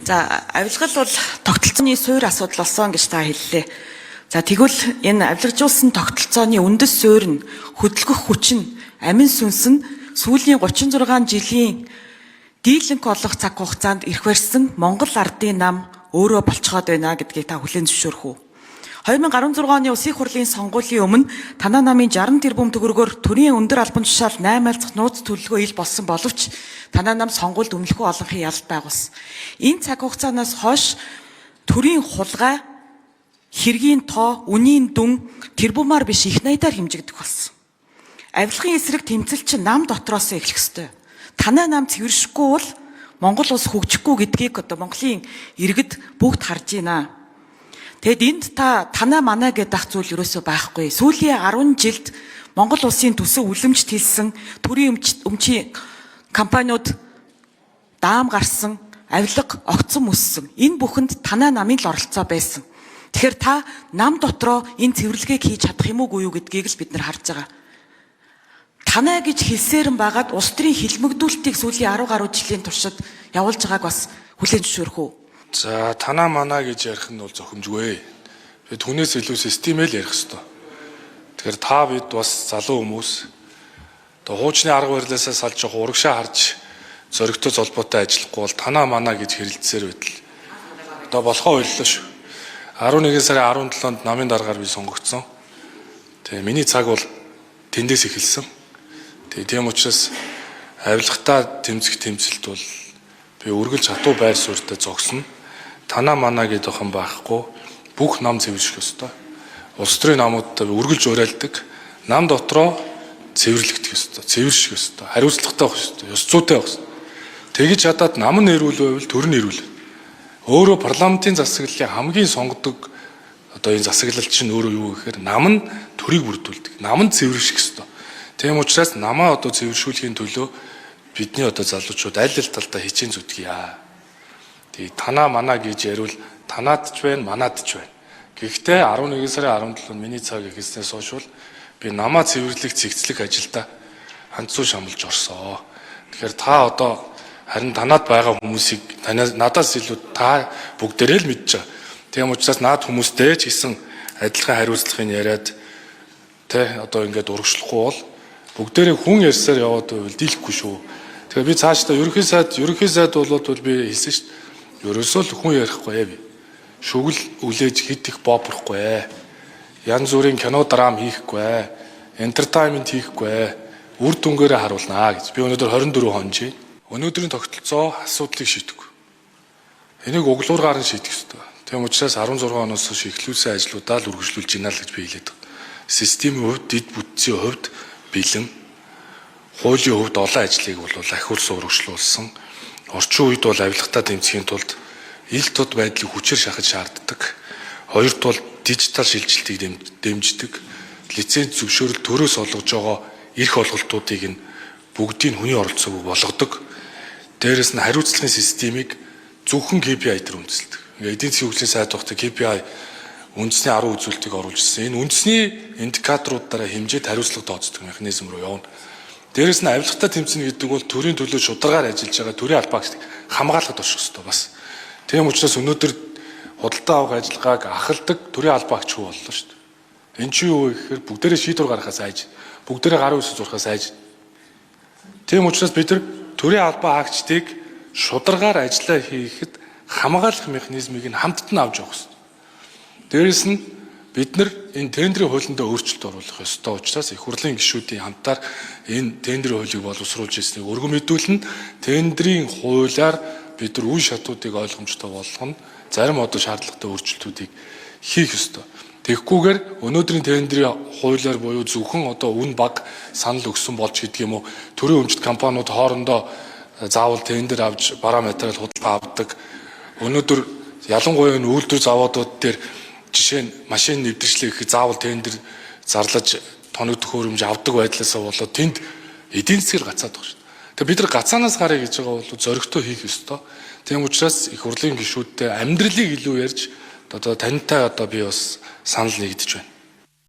За авилгал бол тогтолцооны суурь асуудал болсон гэж та хэллээ. За тэгвэл энэ авилгажуулсан тогтолцооны үндэс суурь нь хөдөлгөх хүч нь амин сүнс нь сүүлийн 36 жилийн дийлэнх олох цаг хугацаанд ирэх барьсан Монгол ардын нам өөрөө болцоход байна гэдгийг та хүлээн зөвшөөрөх үү? 2016 оны Улсын хурлын сонгуулийн өмнө танаа намын 60 тэрбум төгрөгөөр төрийн өндөр албан тушаал 8 айлцах нууц төлөлгөө ил болсон боловч танаа нам сонгуульд өмнөхөө олонхын ялалт байгуулсан. Энэ цаг хугацаанаас хойш төрийн хулгай, хэргийн тоо, үнийн дүн тэрбумаар биш их найдаар хэмжигдэх болсон. Авилгын эсрэг тэмцэл чинь нам дотроос эхлэх ёстой. Танаа нам цэвэршихгүй бол Монгол улс хөгжихгүй гэдгийг одоо Монголын иргэд бүгд харж байна. Тэгэд энд танаа манаа гэдэг зүйл ерөөсөө байхгүй. Сүүлийн 10 жилд Монгол улсын төсөв үлэмжт хэлсэн төрийн өмчийн компаниуд даам гарсан, авилга огцон өссөн. Энэ бүхэнд танаа намын л оролцоо байсан. Тэгэхээр та нам дотроо энэ цэвэрлэгийг хийж чадах юм уу юу гэдгийг л бид нар харж байгаа. Танаа гэж хэлсээрэн байгаад улс төрийн хилмигдүүлэлтийг сүүлийн 10 гаруй жилийн туршид явуулж байгааг бас хүлээн зөвшөөрөх үү? За танаа манаа гэж ярих нь бол зохимжгүй. Би түүнээс илүү системэл ярих хэрэгтэй. Тэгэхээр та бид бас залуу хүмүүс одоо хуучны арга барилаасаа салж явах урагшаа харж зоригтой золбоотой ажиллахгүй бол танаа манаа гэж хэрэлдсээр байтал. Одоо болохоо ойллоо шүү. 11 сарын 17-нд намын дараагаар би сонгогдсон. Тэгээ миний цаг бол тэндээс эхэлсэн. Тийм учраас авилгатаа тэмцэх тэмцэлт бол би үргэлж хатуу байр суурьтай зогсно. Танаа манаа гэдэг хэн байхгүй бүх нам цэвэрших ёстой. Улс төрийн намуудтай үргэлж уриалдаг. Нам дотроо цэвэрлэгдэх ёстой, цэвэрших ёстой, хариуцлагатай байх ёстой, ёс зүйтэй байх ёстой. Тэгж хадаад нам нь эрүүл байвал төр нь эрүүл. Өөрөө парламентын засаглалын хамгийн сонгодог одоо энэ засаглал чинь өөрөө юу гэхээр нам нь төрийг бүрдүүлдэг. Нам нь цэвэрших ёстой. Тийм учраас намаа одоо цэвэршүүлэхийн төлөө бидний одоо залуучууд аль аль талдаа хичээн зүтгэе. Тэгээ танаа манаа гэж ярил танаад ч байна, манаад ч байна. Гэхдээ 11 сарын 17-нд миний цаг эхэлснээс хойш би намаа цэвэрлэх цэгцлэх ажилдаа ханцуу шамлж орсоо. Тэгэхээр та одоо харин танаад байгаа хүмүүсийг надаас илүү та бүгдээрээ л мэдж байгаа. Тийм учраас наад хүмүүстэй ч гэсэн адилхан хариуцлагын яриад одоо ингээд урагшлахгүй бол бүгдээрээ хүн ярьсаар яваад байвал дийлэхгүй шүү. Тэгэхээр би цаашдаа ерөнхий сайд болоод би хэлсэн шүү дээ. Ерөөсөө л хүн ярихгүй би. Шүгэл үлээж хит их бооброхгүй. Янз бүрийн кино драм хийхгүй. Entertainment хийхгүй. Үр дүнгээрээ харуулнаа гэж. Би өнөөдөр 24 хонж байна. Өнөөдрийн тогтолцоо асуудлыг шийдэхгүй. Энийг углуургаар нь шийдэх ёстой. Тийм учраас 16 оноос хойш эхлүүлсэн ажлуудаа л үргэлжлүүлж гинэ л гэж би хэлээд байна. Системийн хувьд, дэд бүтцийн хувьд бэлэн, хуулийн хувьд олон ажлыг бол ахиулсан урагшлуулсан. Орчин үед бол авилгатаа тэмцэхийн тулд ил тод байдлыг хүчээр шахаж шаарддаг. Хоёрт бол дижитал шилжилтийг дэмждэг. Лиценз зөвшөөрөл төрөөс олгож байгаа эрх олголтуудыг нь бүгдийг хүний оролцоог болгодог. Дээрээс нь хариуцлагын системийг зөвхөн KPI дээр үндэслэдэг. Эдийн засгийн хөгжлийн сайд багтаа KPI үндэсний 10 үзүүлэлтийг оруулж ирсэн. Энэ үндэсний индикаторуудаараа хэмжээд хариуцлага тооцдог механизм руу явна. Дээрээс нь авилгатаа тэмцэнэ гэдэг бол төрийн төлөө шударгаар ажиллаж байгаа төрийн албаагчдыг хамгаалахад орших ёстой бас. Тийм учраас өнөөдөр худалдаа авах ажиллагааг ахалдаг төрийн албаагч хүү боллоо шүү дээ. Энэ чинь юу вэ гэхээр бүгдээрээ шийдвэр гаргахаас айж, бүгдээрээ гарын үсэг зурхаас айж. Тийм учраас бид нар төрийн албаагчдыг шударгаар ажиллаа хийхэд хамгаалах механизмыг нь хамтд нь авч явах ёстой. Дээрээс нь бид нар энэ тендерийн хуулиндаа өөрчлөлт оруулах ёстой учраас их хурлын гишүүдийн хамтаар энэ тендерийн хуулийг боловсруулж ирснийг өргөн мэдүүлнэ. Тендерийн хуулиар бид нар үе шатуудыг ойлгомжтой болгоно. Зарим одоо шаардлагатай өөрчлөлтүүдийг хийх ёстой. Тэгэхгүйгээр өнөөдрийн тендерийн хуулиар буюу зөвхөн одоо үн баг санал өгсөн болж гэдэг юм уу? Төрийн өмчт компаниуд хоорондоо заавал тендер авч бараа материал худалдаа авдаг. Өнөөдөр ялангуяа энэ үйлдвэр заводууд дээр жишээ нь машин нэвтрүүлэх гэхэд заавал тендер зарлаж тоног төхөөрөмж авдаг байдлаасаа болоод тэнд эдийн засгийг гацаад байгаа шүү дээ. Тэгээ бид нар гацаанаас гарыг гэж байгаа бол зоригтой хийх ёстой. Тийм учраас их хурлын гишүүдтэй амьдралыг илүү ярьж одоо тантай одоо би бас санал нэгдэж байна.